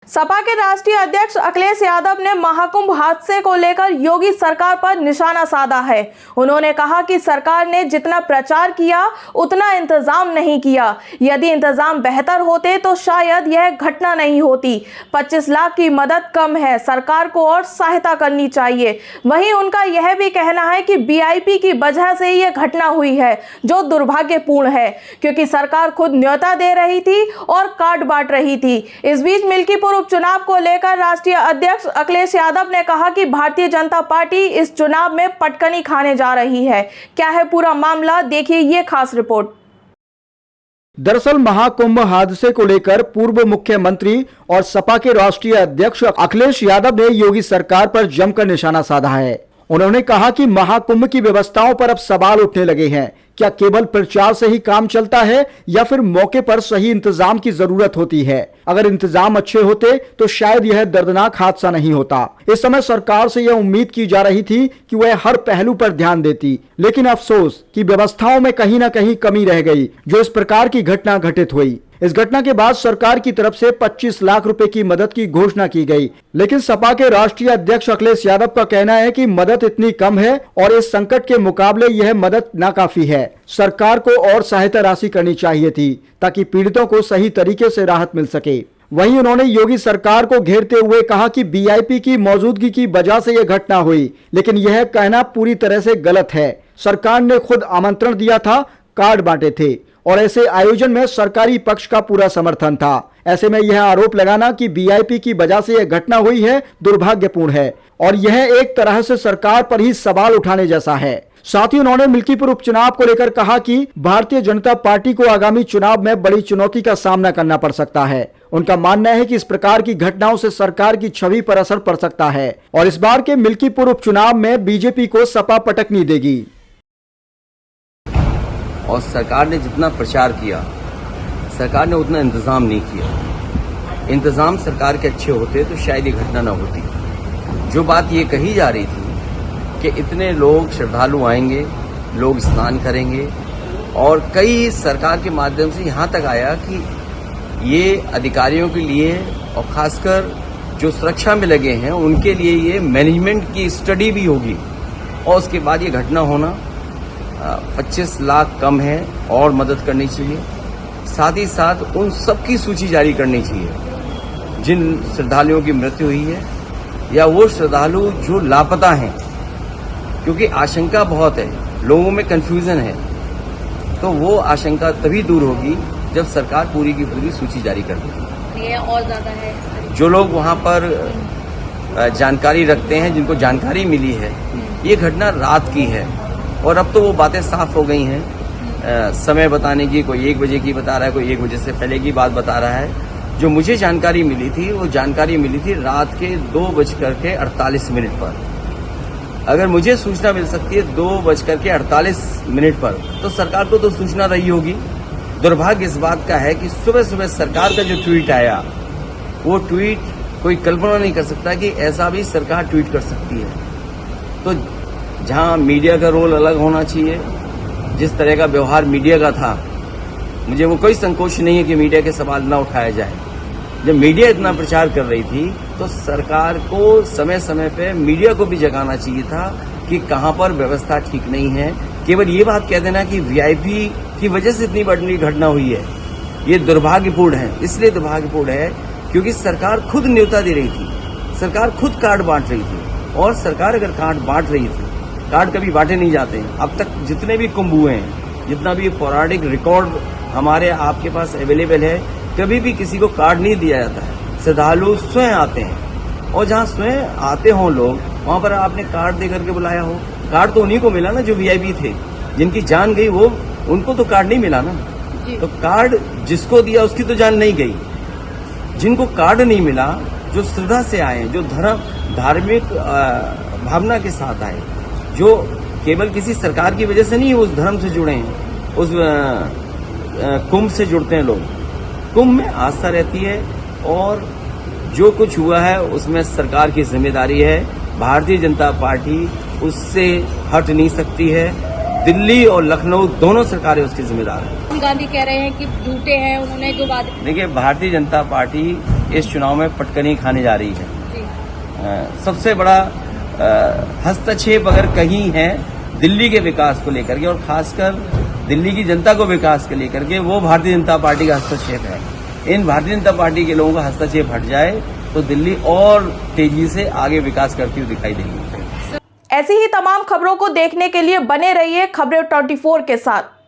सपा के राष्ट्रीय अध्यक्ष अखिलेश यादव ने महाकुंभ हादसे को लेकर योगी सरकार पर निशाना साधा है। उन्होंने कहा कि सरकार ने जितना प्रचार किया उतना इंतजाम नहीं किया। यदि इंतजाम बेहतर होते तो शायद यह घटना नहीं होती। 25 लाख की मदद कम है, सरकार को और सहायता करनी चाहिए। वहीं उनका यह भी कहना है कि वीआईपी की वजह से यह घटना हुई है, जो दुर्भाग्यपूर्ण है, क्योंकि सरकार खुद न्योता दे रही थी और कार्ड बांट रही थी। इस बीच मिल्कीपुर उपचुनाव को लेकर राष्ट्रीय अध्यक्ष अखिलेश यादव ने कहा कि भारतीय जनता पार्टी इस चुनाव में पटकनी खाने जा रही है। क्या है पूरा मामला, देखिए ये खास रिपोर्ट। दरअसल महाकुंभ हादसे को लेकर पूर्व मुख्यमंत्री और सपा के राष्ट्रीय अध्यक्ष अखिलेश यादव ने योगी सरकार पर जमकर निशाना साधा है। उन्होंने कहा कि महाकुंभ की व्यवस्थाओं पर अब सवाल उठने लगे हैं। क्या केवल प्रचार से ही काम चलता है या फिर मौके पर सही इंतजाम की जरूरत होती है? अगर इंतजाम अच्छे होते तो शायद यह दर्दनाक हादसा नहीं होता। इस समय सरकार से यह उम्मीद की जा रही थी कि वह हर पहलू पर ध्यान देती, लेकिन अफसोस कि व्यवस्थाओं में कहीं न कहीं कमी रह गई, जो इस प्रकार की घटना घटित हुई। इस घटना के बाद सरकार की तरफ से 25 लाख रुपए की मदद की घोषणा की गई, लेकिन सपा के राष्ट्रीय अध्यक्ष अखिलेश यादव का कहना है कि मदद इतनी कम है और इस संकट के मुकाबले यह मदद नाकाफी है। सरकार को और सहायता राशि करनी चाहिए थी ताकि पीड़ितों को सही तरीके से राहत मिल सके। वहीं उन्होंने योगी सरकार को घेरते हुए कहा कि वीआईपी की मौजूदगी की वजह से यह घटना हुई, लेकिन यह कहना पूरी तरह से गलत है। सरकार ने खुद आमंत्रण दिया था, कार्ड बांटे थे और ऐसे आयोजन में सरकारी पक्ष का पूरा समर्थन था। ऐसे में यह आरोप लगाना कि वीआईपी की वजह से यह घटना हुई है, दुर्भाग्यपूर्ण है और यह एक तरह से सरकार पर ही सवाल उठाने जैसा है। साथ ही उन्होंने मिल्कीपुर उपचुनाव को लेकर कहा कि भारतीय जनता पार्टी को आगामी चुनाव में बड़ी चुनौती का सामना करना पड़ सकता है। उनका मानना है कि इस प्रकार की घटनाओं से सरकार की छवि पर असर पड़ सकता है और इस बार के मिल्कीपुर उपचुनाव में बीजेपी को सपा पटकनी देगी। और सरकार ने जितना प्रचार किया, सरकार ने उतना इंतजाम नहीं किया। इंतजाम सरकार के अच्छे होते तो शायद ये घटना न होती। जो बात ये कही जा रही थी कि इतने लोग श्रद्धालु आएंगे, लोग स्नान करेंगे, और कई सरकार के माध्यम से यहाँ तक आया कि ये अधिकारियों के लिए और खासकर जो सुरक्षा में लगे हैं उनके लिए ये मैनेजमेंट की स्टडी भी होगी, और उसके बाद ये घटना होना 25 लाख कम है और मदद करनी चाहिए। साथ ही साथ उन सबकी सूची जारी करनी चाहिए जिन श्रद्धालुओं की मृत्यु हुई है या वो श्रद्धालु जो लापता हैं, क्योंकि आशंका बहुत है, लोगों में कंफ्यूजन है। तो वो आशंका तभी दूर होगी जब सरकार पूरी की पूरी सूची जारी कर देगी। ये और ज्यादा है, जो लोग वहां पर जानकारी रखते हैं, जिनको जानकारी मिली है, ये घटना रात की है और अब तो वो बातें साफ हो गई हैं। समय बताने की, कोई 1 बजे की बता रहा है, कोई 1 बजे से पहले की बात बता रहा है। जो मुझे जानकारी मिली थी वो जानकारी मिली थी रात के 2:48 पर। अगर मुझे सूचना मिल सकती है 2:48 पर, तो सरकार को तो सूचना रही होगी। दुर्भाग्य इस बात का है कि सुबह सुबह सरकार का जो ट्वीट आया, वो ट्वीट कोई कल्पना नहीं कर सकता कि ऐसा भी सरकार ट्वीट कर सकती है। तो जहां मीडिया का रोल अलग होना चाहिए, जिस तरह का व्यवहार मीडिया का था, मुझे वो कोई संकोच नहीं है कि मीडिया के सवाल न उठाया जाए। जब मीडिया इतना प्रचार कर रही थी तो सरकार को समय समय पे मीडिया को भी जगाना चाहिए था कि कहां पर व्यवस्था ठीक नहीं है। केवल ये बात कह देना कि वीआईपी की वजह से इतनी बड़ी घटना हुई है, ये दुर्भाग्यपूर्ण है। इसलिए दुर्भाग्यपूर्ण है क्योंकि सरकार खुद न्योता दे रही थी, सरकार खुद कार्ड बांट रही थी, और सरकार अगर कार्ड बांट रही थी, कार्ड कभी बांटे नहीं जाते हैं। अब तक जितने भी कुंभ हुए हैं, जितना भी पौराणिक रिकॉर्ड हमारे आपके पास अवेलेबल है, कभी भी किसी को कार्ड नहीं दिया जाता है। श्रद्धालु स्वयं आते हैं, और जहां स्वयं आते हों लोग, वहां पर आपने कार्ड दे करके बुलाया हो। कार्ड तो उन्हीं को मिला ना जो वीआईपी थे, जिनकी जान गई, वो उनको तो कार्ड नहीं मिला ना। तो कार्ड जिसको दिया उसकी तो जान नहीं गई। जिनको कार्ड नहीं मिला, जो श्रद्धा से आए, जो धार्मिक भावना के साथ आए, जो केवल किसी सरकार की वजह से नहीं उस धर्म से जुड़े हैं, उस कुंभ से जुड़ते हैं लोग। कुंभ में आस्था रहती है और जो कुछ हुआ है उसमें सरकार की जिम्मेदारी है। भारतीय जनता पार्टी उससे हट नहीं सकती है। दिल्ली और लखनऊ दोनों सरकारें उसकी जिम्मेदार हैं। गांधी कह रहे हैं कि झूठे हैं, उन्होंने जो बात। देखिए, भारतीय जनता पार्टी इस चुनाव में पटकनी खाने जा रही है। सबसे बड़ा हस्तक्षेप अगर कहीं है दिल्ली के विकास को लेकर के और खासकर दिल्ली की जनता को विकास के लेकर के, वो भारतीय जनता पार्टी का हस्तक्षेप है। इन भारतीय जनता पार्टी के लोगों का हस्तक्षेप हट जाए तो दिल्ली और तेजी से आगे विकास करती हुई दिखाई देगी। ऐसी ही तमाम खबरों को देखने के लिए बने रहिए खबरें 24 के साथ।